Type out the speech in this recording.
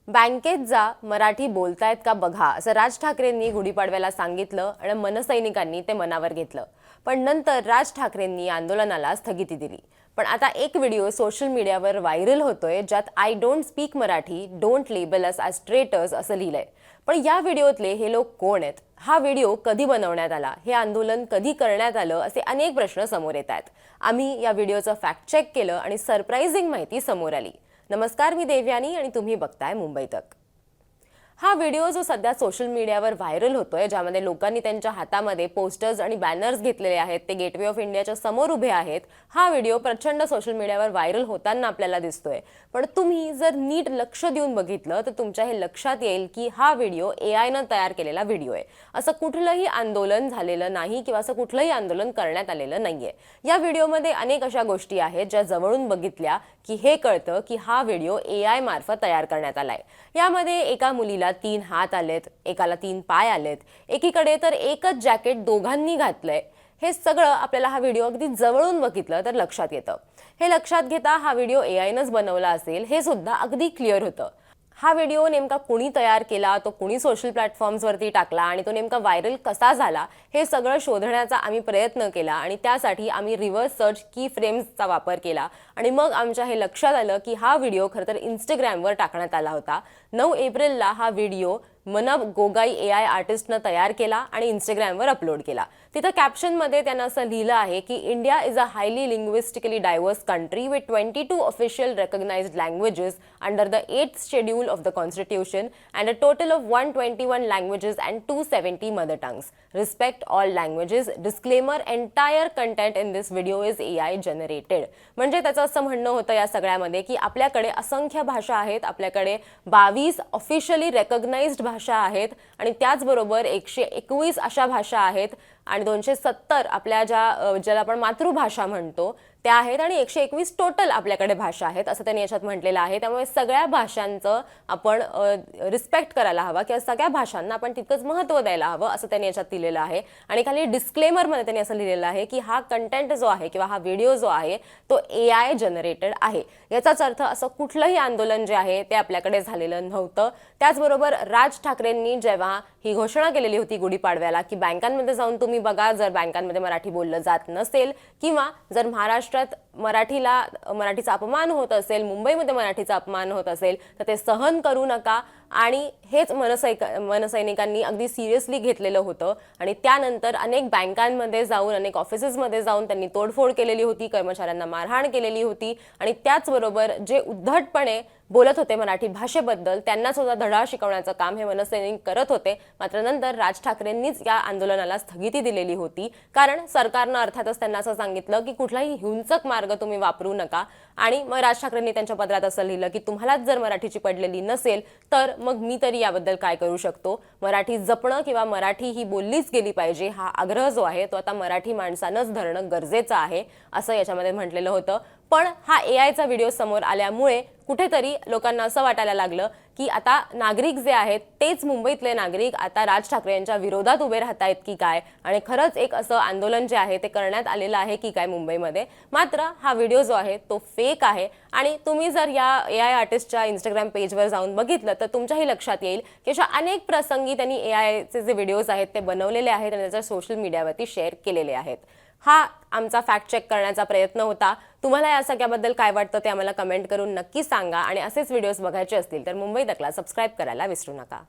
बँकेत जा, मराठी बोलतायत का बघा, असं राज ठाकरेंनी गुढीपाडव्याला सांगितलं आणि मनसैनिकांनी ते मनावर घेतलं. पण नंतर राज ठाकरेंनी आंदोलनाला स्थगिती दिली. पण आता एक व्हिडिओ सोशल मीडियावर व्हायरल होतोय, ज्यात I don't speak Marathi, don't label us as traitors असं लिहिलंय. पण या व्हिडिओतले हे लोक कोण आहेत? हा व्हिडिओ कधी बनवण्यात आला? हे आंदोलन कधी करण्यात आलं? असे अनेक प्रश्न समोर येत आहेत. आम्ही या व्हिडिओचं फॅक्ट चेक केलं आणि सरप्राइझिंग माहिती समोर आली. नमस्कार, मी देवयानी आणि तुम्ही बघताय मुंबई तक. हा व्हिडिओ जो सध्या सोशल मीडियावर व्हायरल होतोय, ज्यामध्ये लोकांनी त्यांच्या हातामध्ये पोस्टर्स आणि बॅनर्स घेतलेले आहेत, ते गेटवे ऑफ इंडियाच्या समोर उभे आहेत. हा व्हिडिओ प्रचंड सोशल मीडियावर व्हायरल होताना आपल्याला दिसतोय. पण तुम्ही जर नीट लक्ष देऊन बघितलं तर तुमच्या हे लक्षात येईल की हा व्हिडिओ एआयनं तयार केलेला व्हिडिओ आहे. असं कुठलंही आंदोलन झालेलं नाही किंवा असं कुठलंही आंदोलन करण्यात आलेलं नाहीये. या व्हिडिओमध्ये अनेक अशा गोष्टी आहेत ज्या जवळून बघितल्या की हे कळतं की हा व्हिडिओ एआय मार्फत तयार करण्यात आलाय. यामध्ये एका मुलीला 3 हात आलेत, एकाला 3 पाय आलेत, एकीकडे तर एकच जॅकेट दोघांनी घातलंय. हे सगळं आपल्याला हा व्हिडिओ अगदी जवळून बघितलं तर लक्षात येतं. हे लक्षात घेता हा व्हिडिओ एआयनंच बनवला असेल हे सुद्धा अगदी क्लिअर होतं. हा व्हिडिओ नेमका कुणी तयार केला, तो कुणी सोशल प्लॅटफॉर्म्सवरती टाकला आणि तो नेमका व्हायरल कसा झाला, हे सगळं शोधण्याचा आम्ही प्रयत्न केला आणि त्यासाठी आम्ही रिव्हर्स सर्च की फ्रेम्सचा वापर केला आणि मग आमच्या हे लक्षात आलं की हा व्हिडिओ खरं तर इंस्टाग्रामवर टाकण्यात आला होता. 9 एप्रिलला हा व्हिडिओ मनब गोगाई एआय आर्टिस्टनं तयार केला आणि इंस्टाग्रामवर अपलोड केला. तिथं कॅप्शनमध्ये त्यांना असं लिहिलं आहे की India is a highly linguistically diverse country with 22 official recognised languages under the 8th schedule of the constitution and a total of 121 languages and 270 mother tongues. Respect all languages. Disclaimer, entire content in this video is AI generated. म्हणजे त्याचं असं म्हणणं होतं या सगळ्यामध्ये की आपल्याकडे असंख्य भाषा आहेत, आपल्याकडे 22 ऑफिशियली रेकग्नाइज्ड भाषा आहेत आणि त्याचबरोबर 121 अशा भाषा आहेत आणि 270 आपल्या ज्याला आपण मातृभाषा म्हणतो त्या आहेत आणि 121 टोटल आपल्याकडे भाषा आहेत असं त्यांनी याच्यात म्हटलेलं आहे. त्यामुळे सगळ्या भाषांचं आपण रिस्पेक्ट करायला हवा किंवा सगळ्या भाषांना आपण तितकंच महत्त्व द्यायला हवं असं त्यांनी याच्यात दिलेलं आहे. आणि खाली डिस्क्लेमरमध्ये त्यांनी असं लिहिलेलं आहे की हा कंटेंट जो आहे किंवा हा व्हिडिओ जो आहे तो एआय जनरेटेड आहे. याचाच अर्थ असं कुठलंही आंदोलन जे आहे ते आपल्याकडे झालेलं नव्हतं. त्याचबरोबर राज ठाकरेंनी जेव्हा ही घोषणा केलेली होती गुढीपाडव्याला की बँकांमध्ये जाऊन तुम्ही बघा, जर बँकांमध्ये मराठी बोललं जात नसेल किंवा जर महाराष्ट्रात मराठीचा अपमान होत असेल, मुंबईमध्ये मराठीचा अपमान होत असेल तर ते सहन करू नका. आणि हेच मनसैनिकांनी अगदी सिरियसली घेतलेलं होतं आणि त्यानंतर अनेक बँकांमध्ये जाऊन, अनेक ऑफिसेसमध्ये जाऊन त्यांनी तोडफोड केलेली होती, कर्मचाऱ्यांना मारहाण केलेली होती आणि त्याचबरोबर जे उद्धटपणे बोलत होते मराठी भाषेबद्दल त्यांना सुद्धा धडा शिकवण्याचं काम हे मनसैनिक करत होते. मात्र नंतर राज ठाकरेंनीच या आंदोलनाला स्थगिती दिलेली होती, कारण सरकारनं अर्थातच त्यांना असं सांगितलं की कुठलाही हिंसक मार्ग तुम्ही वापरू नका. आणि मग राज ठाकरेंनी त्यांच्या पत्रात असं लिहिलं की तुम्हालाच जर मराठीची पडलेली नसेल तर मग मी तरी याबद्दल काय करू शकतो. मराठी जपणं किंवा मराठी ही बोललीच गेली पाहिजे हा आग्रह जो आहे तो आता मराठी माणसानंच धरणं गरजेचं आहे असं याच्यामध्ये म्हटलेलं होतं. पण हा एआयचा व्हिडिओ समोर आल्यामुळे कुठेतरी लोकांना असं वाटायला लागलं की आता नागरिक जे आहेत तेच मुंबईतले नागरिक आता राज ठाकरे यांच्या विरोधात उभे राहत आहेत की काय आणि खरंच एक असं आंदोलन जे आहे ते करण्यात आलेलं आहे की काय मुंबईमध्ये. मात्र हा व्हिडिओ जो आहे तो फेक आहे आणि तुम्ही जर या एआय आर्टिस्टच्या इंस्टाग्राम पेजवर जाऊन बघितलं तर तुमच्याही लक्षात येईल की अशा अनेक प्रसंगी त्यांनी एआयचे जे व्हिडिओज आहेत ते बनवलेले आहेत आणि त्याच्या सोशल मीडियावरती शेअर केलेले आहेत. हा आमचा फॅक्ट चेक करण्याचा प्रयत्न होता. तुम्हाला या सगळ्याबद्दल काय वाटतं ते आम्हाला कमेंट करून नक्की सांगा आणि असेच व्हिडिओज बघायचे असतील तर मुंबई तकला सबस्क्राईब करायला विसरू नका.